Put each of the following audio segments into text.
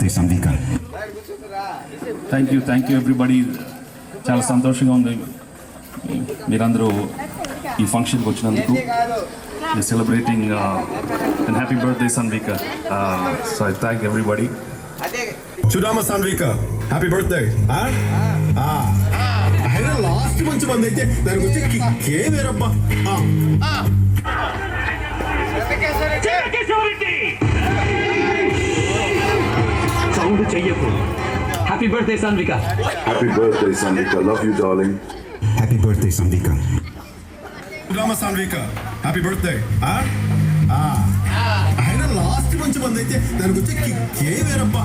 Birthday Samvika. Thank you everybody. చాలా సంతోషంగా ఉంది మీరందరూ ఈ ఫంక్షన్కి వచ్చినందుకు. Celebrating and happy birthday Samvika. So I thank everybody. చూడమ్మ సంవిక, హ్యాపీ బర్త్డే. అయినా లాస్ట్ మంచి మంది అయితే దానికి వచ్చి కిక్కే వేరబ్బా. సౌండ్ చెయ్యకు. Happy birthday Samvika. Happy birthday Samvika. Love you darling. Happy birthday Samvika. చూడమ్మ సంవిక, హ్యాపీ బర్త్డే. అయినా లాస్ట్ మంచి మంది అయితే దానికి వచ్చి కిక్కే వేరబ్బా.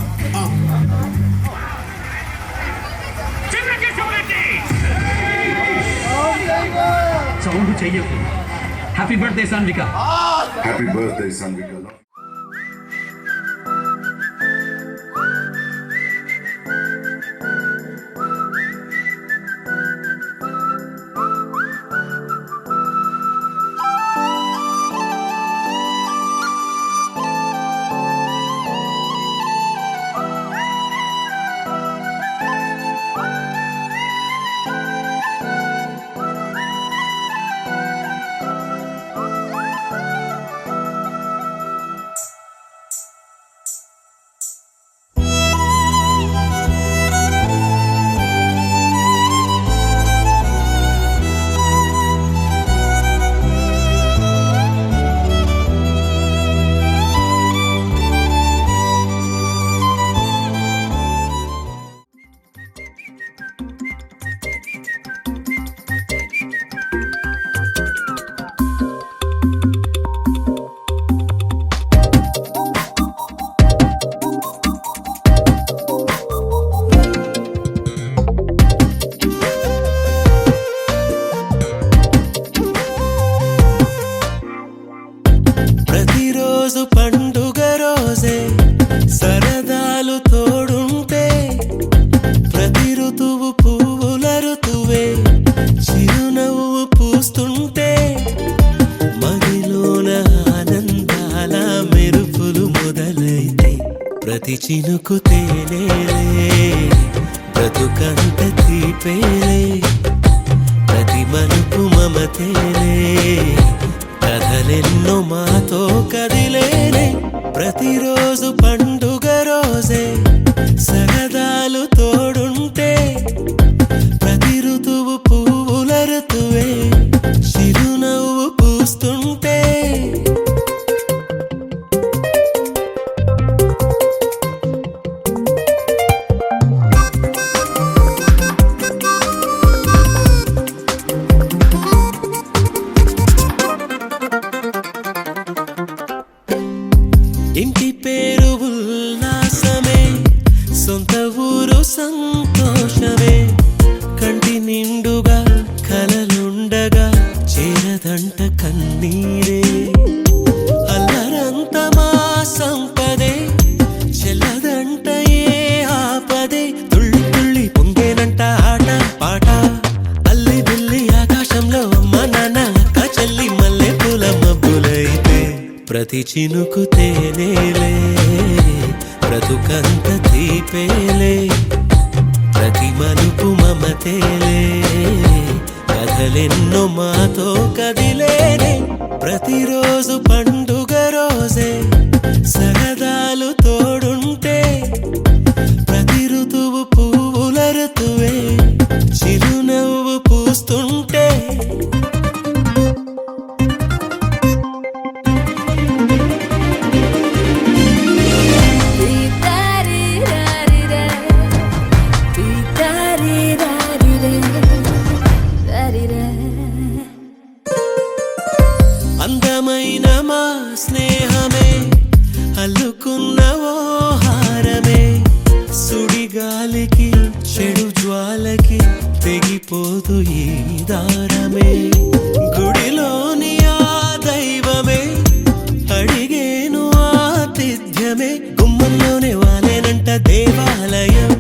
సౌండ్ చెయ్యకు. Happy birthday Samvika. Happy birthday Samvika. ప్రతిరోజు పండుగ రోజే సరదాలు తోడుంటే, ప్రతి ఋతువు పువ్వుల ఋతువే చిరునవ్వు పూస్తుంటే, మదిలోన ఆనందాల మెరుపులు మొదలైతే, ప్రతి చినుకు తేనేలే బ్రతుకంత తీపేలే, ప్రతి మలుపు మమతేలే కథలెన్నో మాతో కదిలేనే. ప్రతిరోజు పండుగ రోజే సరదాలు తోడుంటే, ప్రతి ఋతువు పువ్వుల ఋతువే చిరునవ్వు పూస్తుంటే, ఇంటి పేరు ఉల్లాసమే, సొంత ఊరు సంతోషమే, కంటి నిండుగా కలలుండగా చేరదంట కన్నీరే. అల్లరంత మా సంపదే చెల్లదంట ఏ ఆపదే, తుళ్ళి తుళ్ళి పొంగేనంట ఆట పాట, అల్లి బిల్లి ఆకాశంలో అమ్మ నాన్న అక్క చెల్లి మల్లె పూల మబ్బులైతే, ప్రతి చినుకు తేనేలే బ్రతుకంత తీపేలే, ప్రతి మలుపు మమతేలే కథలెన్నో మాతో కదిలేనే. ప్రతిరోజు పండుగ రోజే సరదాలు తోడుంటే, ప్రతి ఋతువు పువ్వుల ఋతువే చిరునవ్వు పూస్తుంటే, అందమైన మా స్నేహమే అల్లుకున్న ఓ హారమే, సుడిగాలికి చెడు జ్వాలకి తెగిపోదు ఈ దారమే, గుడిలోని ఆ దైవమే అడిగేను ఆతిథ్యమే, గుమ్మంలోనే వాలేనంట దేవాలయం,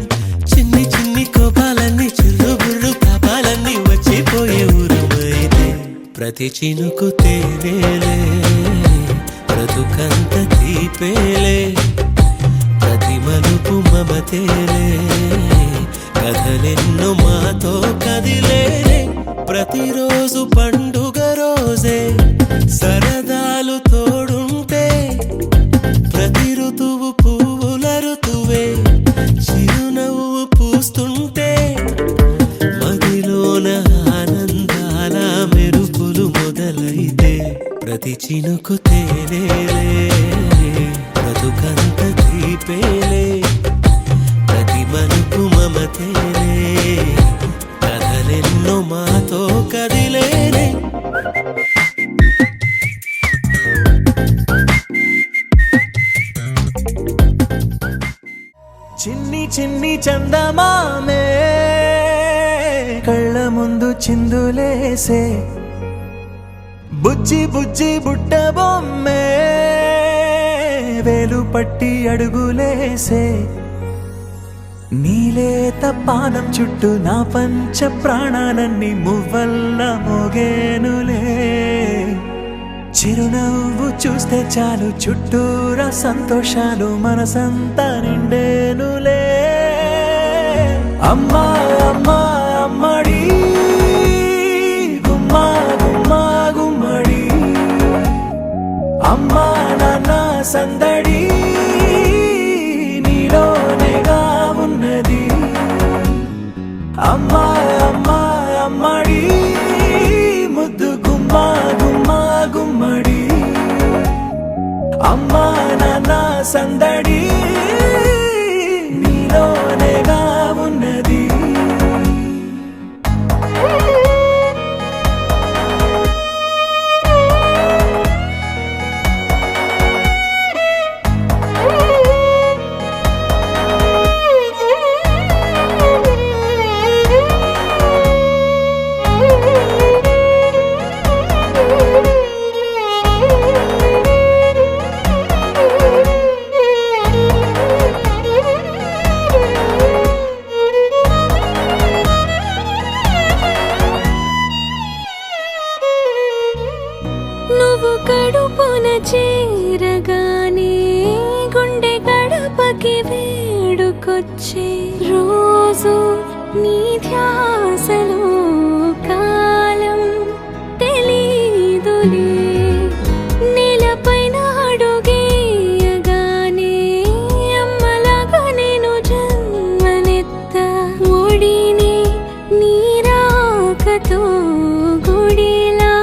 చిన్ని చిన్ని కోపాలన్నీ చిర్రు బుర్రు తాపాలన్నీ వచ్చిపోయే ఊరమైతే, ప్రతి చినుకు తేనేలే బ్రతుకంత తీపేలే, ప్రతి మలుపు మలుపు మమతేలే కథలెన్నో మాతో కదిలేనే ప్రతిరోజు పండుగ రోజే సరదాలు తోడుంటే ప్రతి ఋతువు పువ్వుల ఋతువే చిరునవ్వు పూస్తుంటే మదిలోన ఆనందాల మెరుపులు మొదలైతే ప్రతి చినుకు తేలేలే బ్రతుకంత తీపేలే ప్రతి మలుపు మమతేలే కథలెన్నో మాతో కదిలేనే చిన్ని చిన్ని చందమామే కళ్ళ ముందు చిందులేసే బుజ్జి బుజ్జి బుట్ట బొమ్మే వేలు పట్టి అడుగులేసే నీలేత పానం చుట్టూ నా పంచ ప్రాణాలన్నీ మువ్వల్ల మోగేనులే చిరునవ్వు చూస్తే చాలు చుట్టూరా సంతోషాలు మనసంతా నిండేనులే అమ్మా అమ్మా అమ్మడి గుమ్మా గుమ్మా గుమ్మడి అమ్మా నాన్న సందడి నీలోనేగా ఉన్నది అమ్మా అమ్మా అమ్మడి ముద్దు గుమ్మా గుమ్మా గుమ్మడి అమ్మా నాన్న సందడి నీలోనేగా ఉన్నది నువ్వు కడుపున చేరగానే గుండె గడపకి వేడుకొచ్చే రోజు నీ ధ్యాసలో కాలం తెలీదులే నేలపైన అడుగేయగానే అమ్మలాగా నేను జన్మనెత్త ఒడిని నీ రాకతో గుడిలా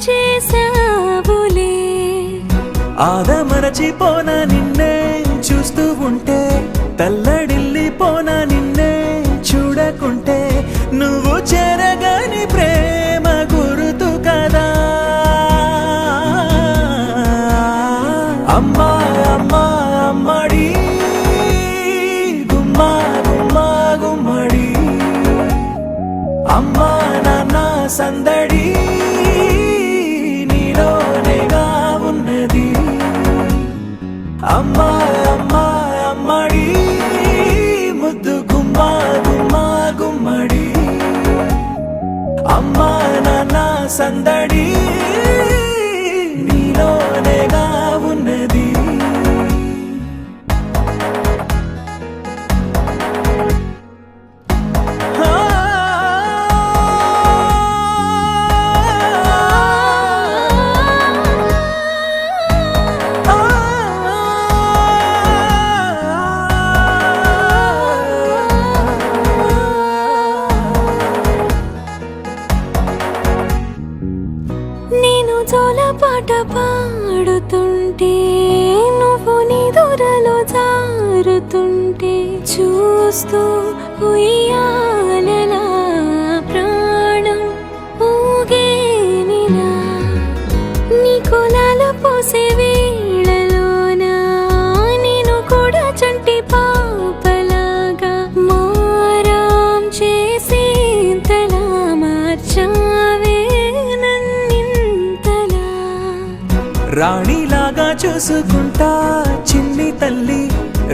చేసావులే ఆదమరచిపోన నిన్నే చూస్తూ ఉంటే తల్లడిల్లిపోన నిన్నే చూడకుంటే నువ్వు చెరగని ప్రేమ గురుతు కదా అమ్మా అమ్మా అమ్మడి గుమ్మా గుమ్మా గుమ్మడి అమ్మా నాన్న సందడి నీలోనేగా ఉన్నది అమ్మా అమ్మా అమ్మడి ముద్దు గుమ్మా గుమ్మా గుమ్మడి అమ్మా నాన్న సందడి నీలోనేగా ఉన్నది నేను జోలపాట పాడుతుంటే నువ్వు నీ దూరలో జారుతుంటే చూస్తూ ఉయ్యాలలా ప్రాణం ఊగేనిలా నీ కులాలు పోసే వేళలోనా నేను కూడా చంటి పాపలాగా మారాం చేసి తలా మార్చావే నన్నింతలా రాణిలాగా చూసుకుంటా చిన్ని తల్లి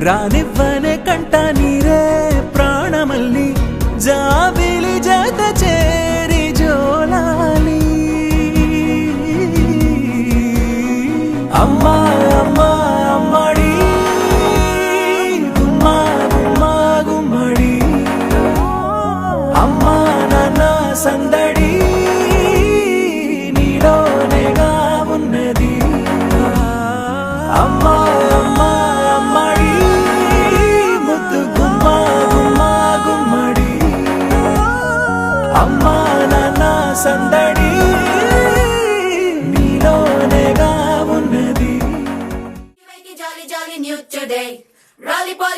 రానివ్వనే కంట నీరే ప్రాణమల్లి జాబిలి జత చేరి జోలాలి అమ్మా అమ్మా అమ్మడి గుమ్మా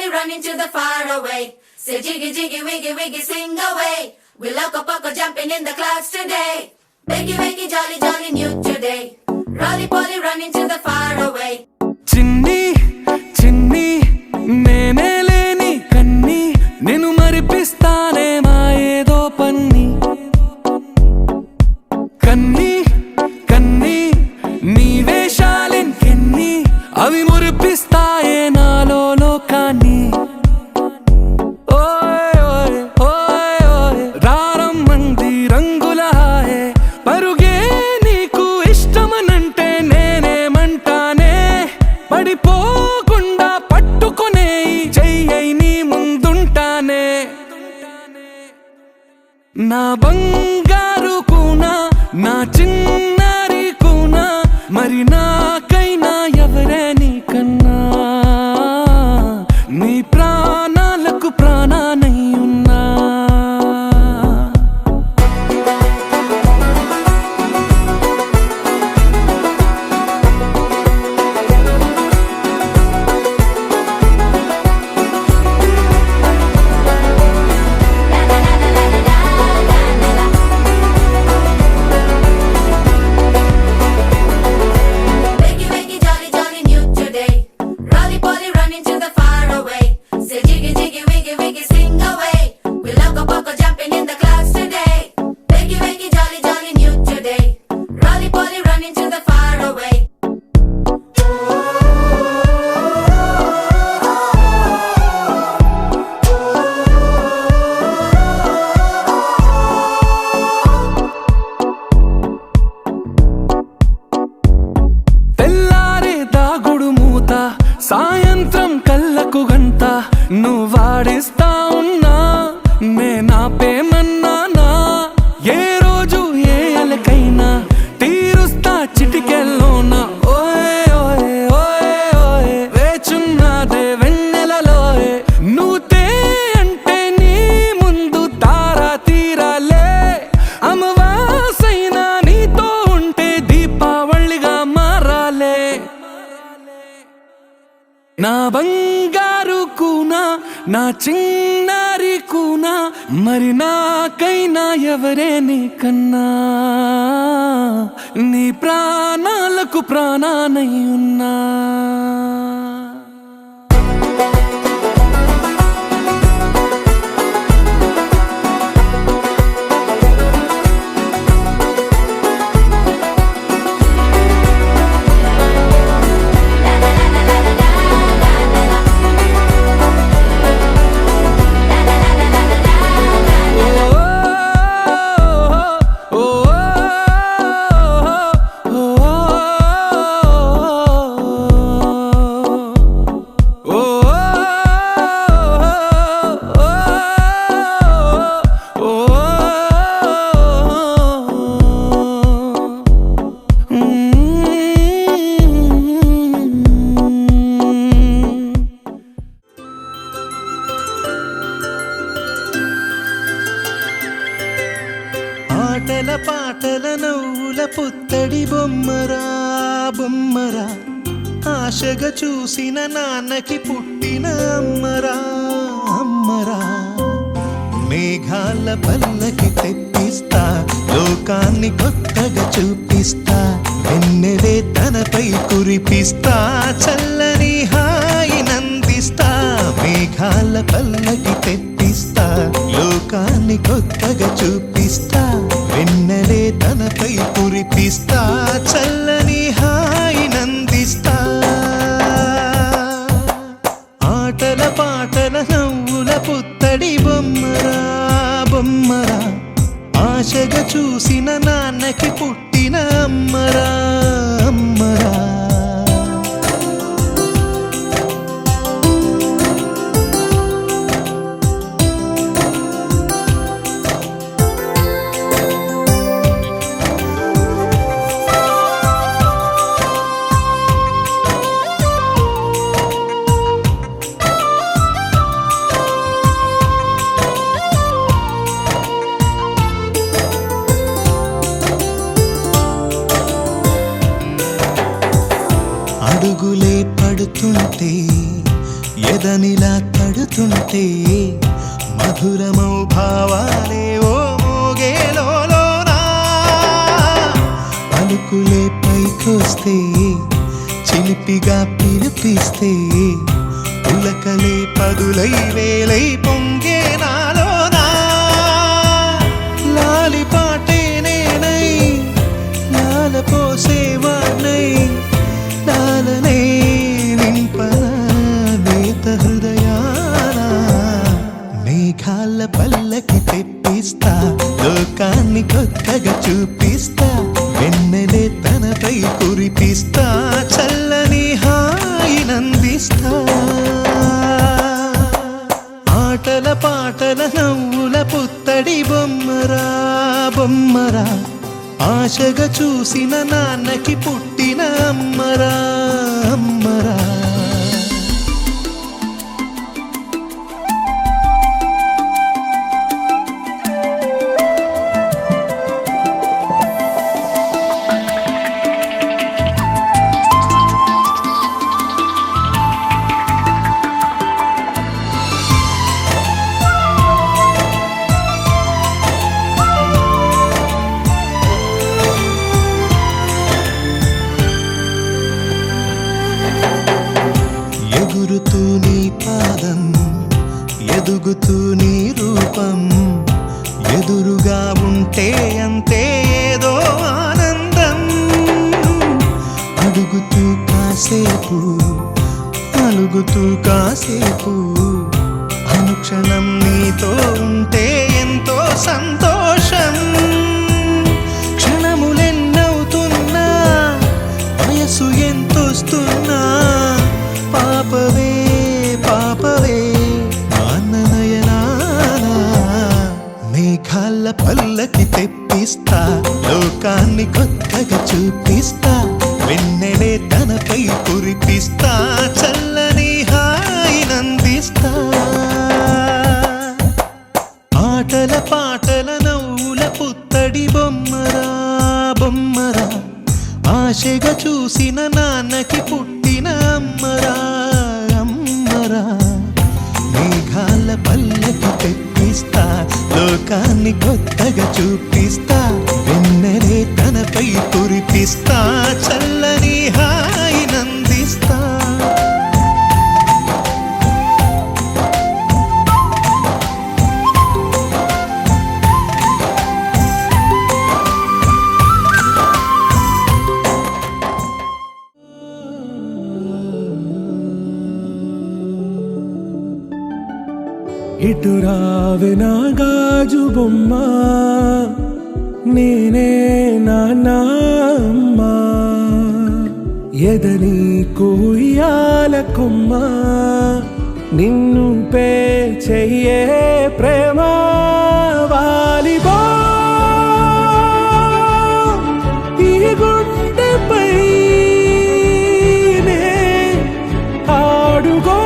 poly, running to the far away. Say jiggy, jiggy, wiggy, wiggy, sing away. We loco poco jumping in the clouds today. Wakey, wakey, jolly, jolly, new today. Rolly poly, running to the far away. చిన్ని చిన్ని నేనే లేని కన్ని నేను మరిపిస్తానే మా ఏదో పన్ని కన్ని కన్ని నీ వేషాలెన్కెన్ని అవి మురిపిస్తాయే నాలో లోకాన్ని ఓయ్ ఓయ్ ఓయ్ ఓయ్ రారమ్మంది రంగుల హాయే పరుగే నీకు ఇష్టమనంటే నేనేమంటానే పడిపోకుండా పట్టుకునే చెయ్యై నీ ముందుంటానే నా బంగారు కూనా నా చిన్నారి కూనా మరి నాకైనా ఎవరే నీకన్నా నీ ప్రాణాలకు ప్రాణానై ఉన్నా Wakey, wakey, jolly, jolly, new today. Rolly poly, running to the far away. Say jiggy, jiggy, wiggy, wiggy, sing away. We loco poco jumping in the clouds today. Wakey, wakey, jolly, jolly, new today. Rolly poly, running to the far away. తెల్లారే దాగుడు మూత సాయంత్రం కళ్ళకు గంట నువ్వాడిస్తా ఉన్నా నేనాపేమన్నానా ఏ రోజు ఏ అలకైనా తీరుస్తా చిటికెల్లోనా ఓయ్ ఓయ్ ఓయ్ ఓయ్ వేచున్నదే వెన్నెలలోయే నువ్వుతే అంటే నీ ముందు తారా తీరాలే అమవాసైనా నీతో ఉంటే దీపావళిగా మారాలే నా బంగారు కూనా నా చిన్నారి కూనా మరి నాకైనా ఎవరే నీకన్నా నీ ప్రాణాలకు ప్రాణానై ఉన్నా ఆటల పాటల నవ్వుల పుత్తడి బొమ్మరా బొమ్మరా ఆశగా చూసిన నాన్నకి పుట్టిన అమ్మరా అమ్మరా మేఘాల పల్లకి తెప్పిస్తా లోకాన్ని కొత్తగా చూపిస్తా వెన్నెలే తనపై కురిపిస్తా చల్లని హాయి నందిస్తా మేఘాల పల్లకి తెప్పిస్తా లోకాన్ని కొత్తగా చూపిస్తా వెన్నెలే తనపై కురిపిస్తా చల్లని హాయి నందిస్తా ఆటల పాటల నవ్వుల పుత్తడి బొమ్మరా బొమ్మరా ఆశగా చూసిన నాన్నకి పుట్టిన అమ్మరా అమ్మరా అడుగులే పడుతుంటే ఎదనిలా తడుతుంటే మధురమౌ భావాలే ఓ మోగేలోనా పలుకులే పైకొస్తే చిలిపిగా పిలిపిస్తే పులకలే పదులై వేలై పొంగే నాలోనా లాలి పాటే నేనై లాల పోసేవాణ్ణై లాలనే నింపనా నేత హృదయాన మేఘాల పల్లకి తెప్పిస్తా లోకాన్ని కొత్తగా చూపిస్తా వెన్నెలే తనపై కురిపిస్తా చల్లని హాయినందిస్తా ఆటల పాటల నవ్వుల పుత్తడి బొమ్మరా బొమ్మరా ఆశగా చూసిన నాన్నకి పుట్టిన అమ్మరా అమ్మరా ఎగురుతూ నీ పాదం ఎదుగుతూ నీ రూపం ఎదురుగా ఉంటే అంతే ఏదో ఆనందం అడుగుతూ కాసేపు అలుగుతూ కాసేపు అనుక్షణం నీతో ఉంటే ఎంతో సంతోషం క్షణములెన్నవుతున్నా వయసు ఎంతొస్తున్నా పాపవే పాపవే మాననయనానా మేఘాల పల్లకి తెప్పిస్తా లోకాన్ని కొత్తగా చూపిస్తా వెన్నెలే తనపై కురిపిస్తా చల్లని హాయినందిస్తా ఆటల పాటల నవ్వుల పుత్తడి బొమ్మరా బొమ్మరా ఆశగా చూసిన నాన్నకి పుట్టిన అమ్మరా అమ్మరా మేఘాల పల్లకి తెప్పిస్తా లోకాన్ని కొత్తగా చూపిస్తా వెన్నెలే తనపై కురిపిస్తా చల్లని హాయినందిస్తా ఇటు రావే నా గాజు బొమ్మ నేనే నాన్నమ్మ ఎదని కుయ్యాల కొమ్మ నిన్ను పే చెయ్యే ప్రేమ వాలిబా ఈ గుండెపై ఆడుగో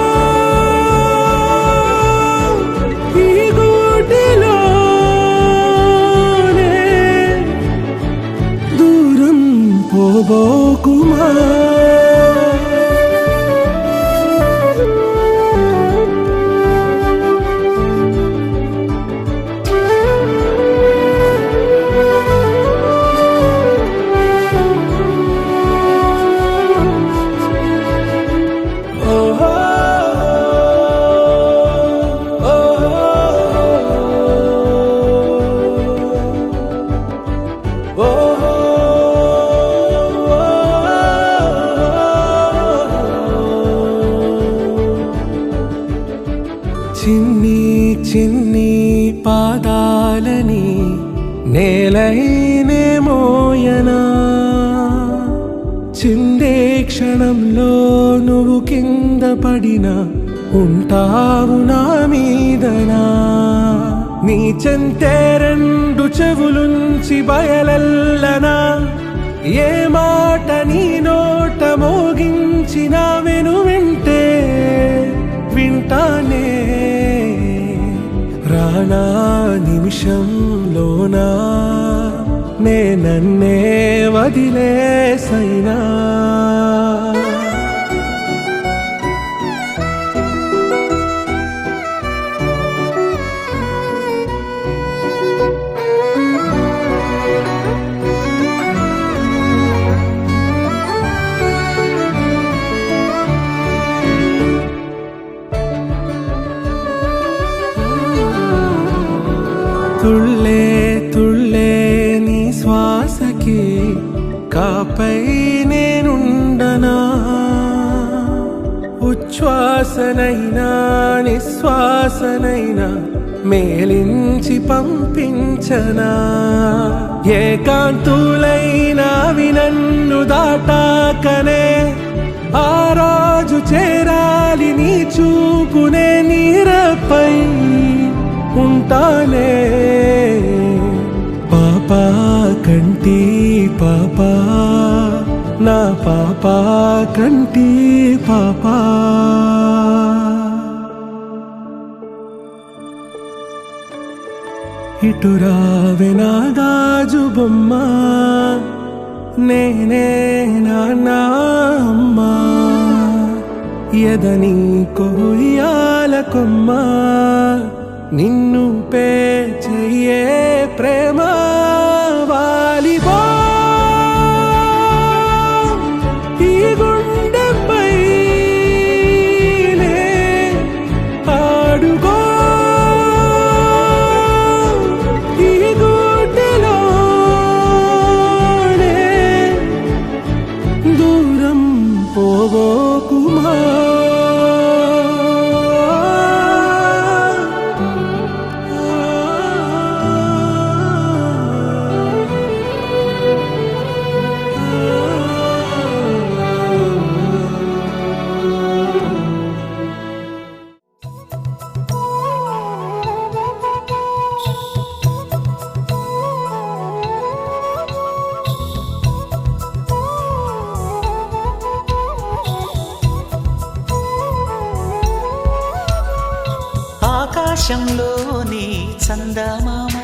పోబోకుమా చిన్ని చిన్ని పాదాలని నేలైనే మోయనా చిందే క్షణంలో నువ్వు కింద పడినా ఉంటావు నా మీదనా నీ చెంతే రెండు చెవులుంచి బయలెల్లనా ఏ మాట నీ నోట మోగించిన వెను వింటే వింటానే రానా నిమిషంలోనా నే నన్నే వదిలేసైనా నాపై నేనుండనా ఉచ్ఛ్వాసనైనా నిశ్వాసనైనా మేలించి పంపించనా ఏకాంతులైనా వినన్ను దాటాకనే ఆ రోజు చేరాలి నీ చూపునే నీరపై ఉంటానే పాపా కంటి పాపా నా పాపా కంటి పాపా ఇటు రావే నా గాజు బొమ్మ నేనే నాన్న అమ్మ ఎదని కొయ్యాల కొమ్మ నిన్ను పే చెయ్యే ప్రేమ వాలిబో ఈ గుండెపై ఆడుకో ఈ గుడ్డలోనే దూరం పోగోకుమా ఆకాశంలోని చందమామ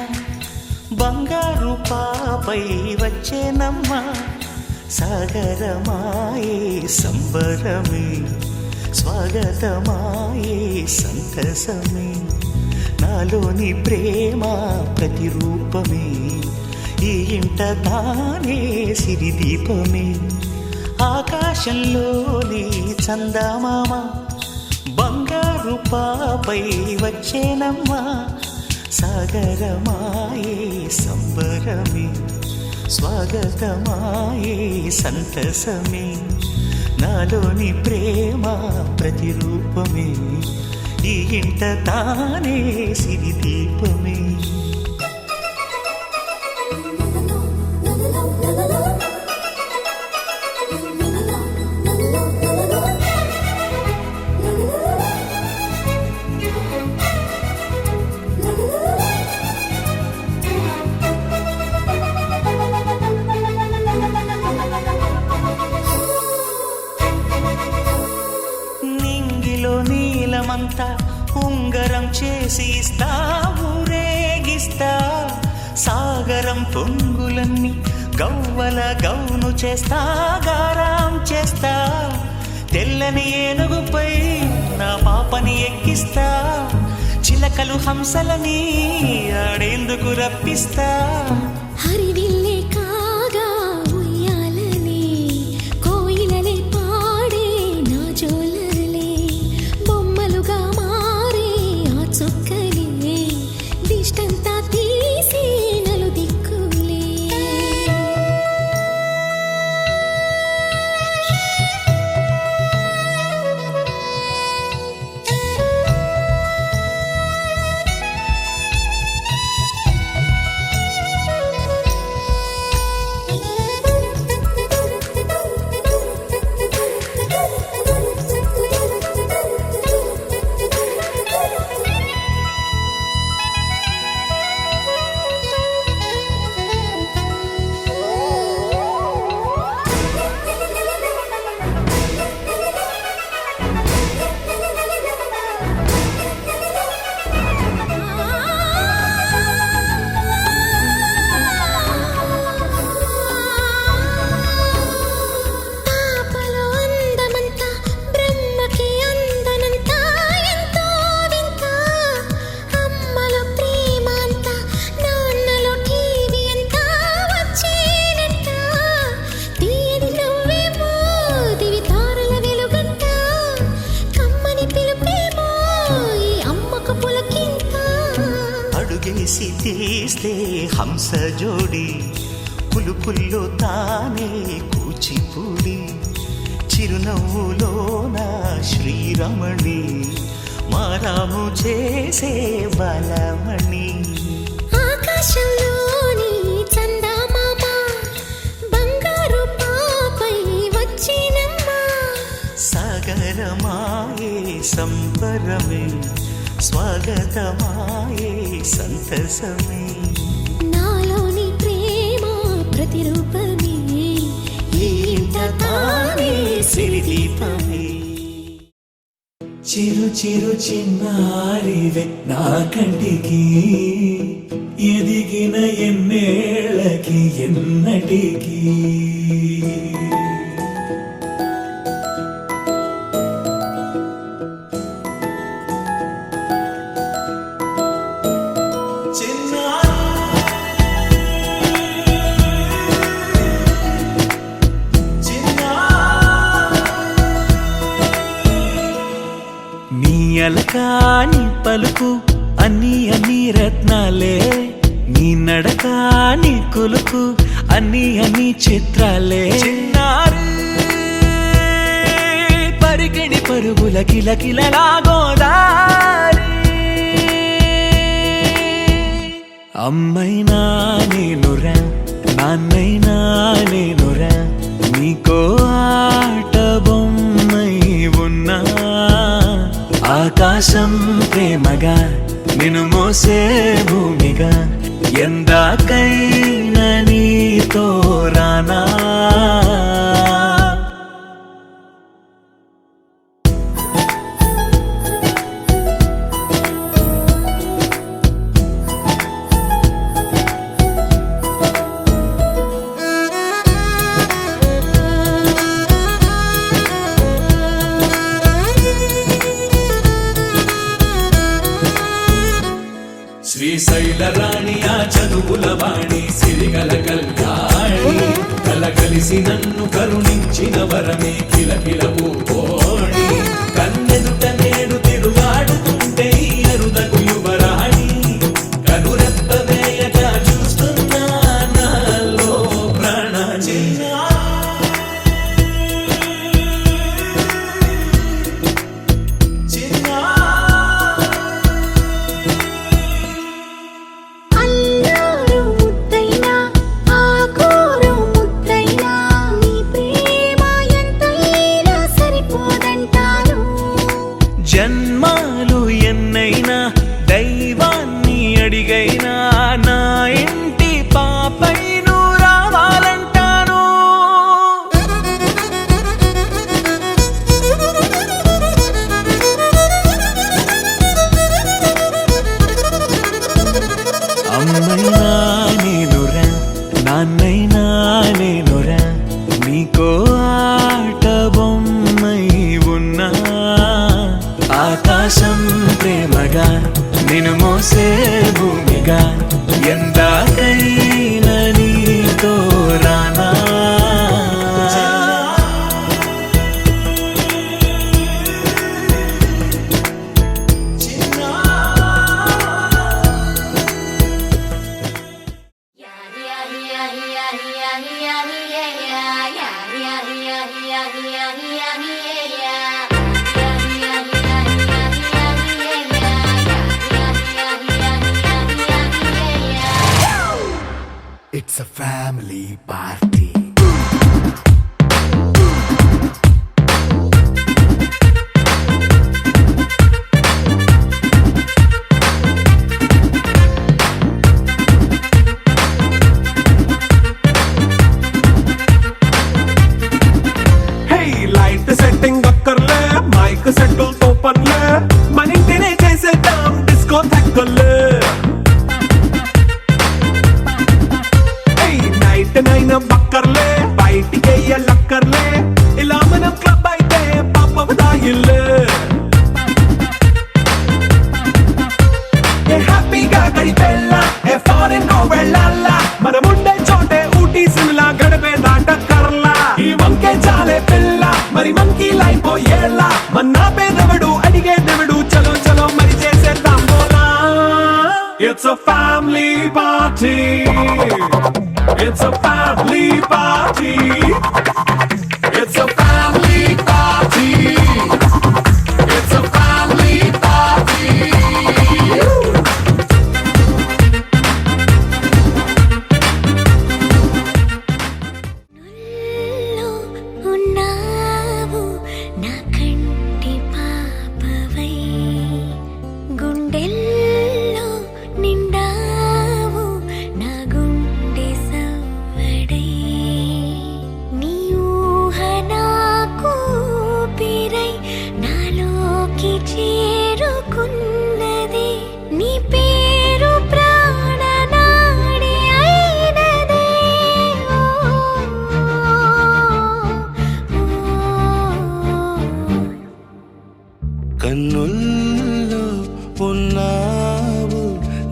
బంగారు పాపై వచ్చేనమ్మ సాగరమాయే సంబరమే స్వాగతమాయే సంతసమే నాలోని ప్రేమ ప్రతిరూపమే ఈ ఇంట తానే సిరిదీపమే ఆకాశంలోని చందమామ బంగారు పాపై వచ్చేనమ్మా సాగరమాయే సంబరమే స్వాగతమాయే సంతసమే నాలోని ప్రేమ ప్రతిరూపమే ఈ ఇంట తానే సిరిదీపమే నీలమంతా ఉంగరం చేసి ఇస్తా ఊరేగిస్తా సాగరం పొంగులన్నీ గవ్వల గౌను చేస్తా గారాం చేస్తా తెల్లని ఏనుగుపై నా పాపని ఎక్కిస్తా చిలకలు హంసలని ఆడేందుకు రప్పిస్తా హరివిల్లే కాగా ఉయ్యాలనే కోయిలనే పాడే నా జోలలే బొమ్మలుగా మారే ఆ చొక్కలే దిష్టంతా తీసి నలు దిక్కులే అడుగేసి తీస్తే హంస జోడి కులుకుల్లో తానే రమణి మారాము చేసే బలమణి ఆకాశంలోని చందమామ బంగారు పాపై వచ్చినమ్మా సాగరమాయే సంబరమే స్వాగతమాయే సంతసమే నాలోని ప్రేమ ప్రతిరూపమే ఈ ఇంట తానే సిరిదీపమే చిరు చిరు చిన్నారివే నా కంటికి ఎదిగిన ఎన్నేళ్ళకి ఎన్నటికి నీ అలకాని పలుకు అన్ని అన్ని రత్నాలే నీ నడకాని కులుకు అన్ని అన్ని చిత్రాలే చిన్నారు పరికిణి పరుగుల కిలకిలలాగోదారి అమ్మైనా నేనురా నాన్నైనా నేనురా నీకో ఆట బొమ్మై ఉన్నా ఆకాశం ప్రేమగా నిన్ను మోసే భూమిగా ఎందాకైనా నీతో రానా శ్రీశైల రాణి ఆ చదువుల వాణి సిరిగల కల్యాణి కలగలిసి నన్ను కరుణించిన వరమే కిలకిల పూకోణి కన్నెదుట నేడు తిరుగాడుతుంటే ఈ అరుదకు యువరాణి కనురెప్ప వేయక చూస్తున్నా నాలో ప్రాణ అల్లారు ముద్దైనా ఆకోరు ముద్దైనా నీ ప్రేమ ఎంతైనా సరిపోదంటాను జన్మాలు ఎన్నైనా దైవాన్ని అడిగైనా నా ఇంటి పాపై నువ్వు రావాలంటాను అమ్మైనా నేనురా నాన్నైనా నేనురా నీకో ఆట బొమ్మై ఉన్నా ఆకాశం ప్రేమగా నిన్ను మోసే భూమిగా ఎందాకైనా నీతో రానా It's a family party. Hey, light setting అక్కర్లే మైక్ సెట్టిల్ తో పనిలే మన ఇంటినే చేసేద్దాం డిస్కో థక్కర్లే నైట్ నైన్ బక్కర్లే బయటికి లక్కర్లే ఇలా మనం క్లబ్ అయితే పాప దాయిల్లే హ్యాపీగా గడిపెళ్ళ ఏ ఫారెన్ కో వెళ్ళాల మనం ఉండే చోటే ఊటీ సిమ్లా గడిపే దాటక్కర్లా ఈ వంకే చాలే పిల్ల మరి మంకీ లైఫ్ ఏళ్ళ మన్నా పేదవడు అడిగే దేవుడు చలో చలో మరి చేసేద్దాం బోలా it's a family party It's a family party. It's a family party. కన్నుల్లో ఉన్నావు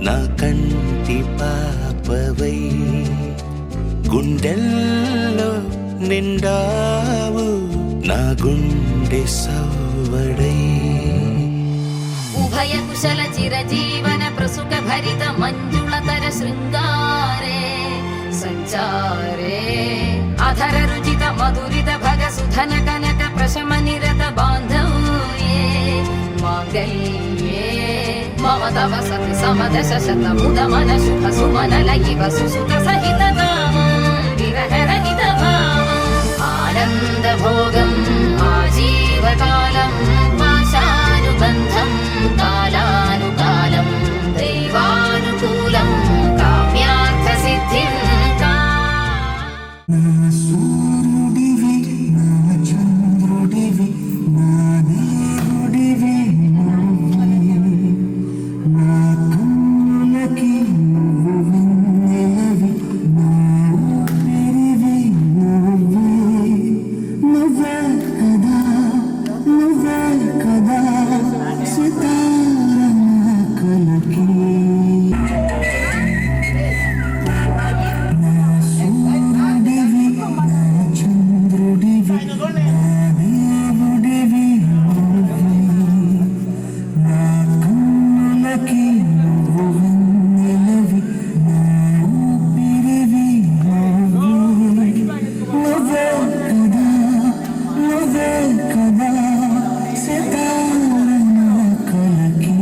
నా కంటి పాపవై గుండెల్లో నిండావు నా గుండె సవ్వడై ఉభయ కుశల చిరజీవన ప్రసుక భరిత మంజుళతర శృంగారే సంచారే అధర రుచిత మధురిత భగ సుధన కనక ప్రశమ నిరత బాంధవ్యే మాంగళ్యే మమ తవ సతి సమదశ శత ముద మన శుభ సుమన లయివ సుసుత సహిత కామం విరహ రహిత భావం ఆనంద భోగం ఆజీవకాలం పాశానుబంధం కాలానుకాలం దైవానుకూలం కామ్యార్థ సిద్ధిం సూర్యుడివి నా చంద్రుడివి నా దేవుడివి నా కన్నులకి నువ్వు వెన్నెలవి నా ఊపిరివి నువ్వే కదా సితార కలకి సూర్యుడివి నా చంద్రుడివి నా దేవుడివి నా కన్నులకి నువ్వు వెన్నెలవి నా ఊపిరివి నువ్వే కదా సితార కలకి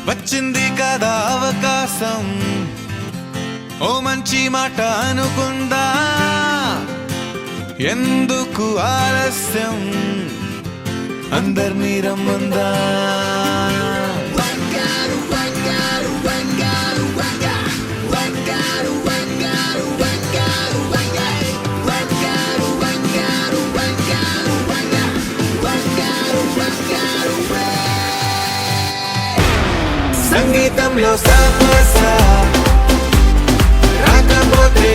వచ్చింది కదా అవకాశం ఓ మంచి మాట అనుకుందా ఎందుకు ఆలస్యం అందర్నీ రమ్మందా సంగీతంలో సమస్య రాకపోతే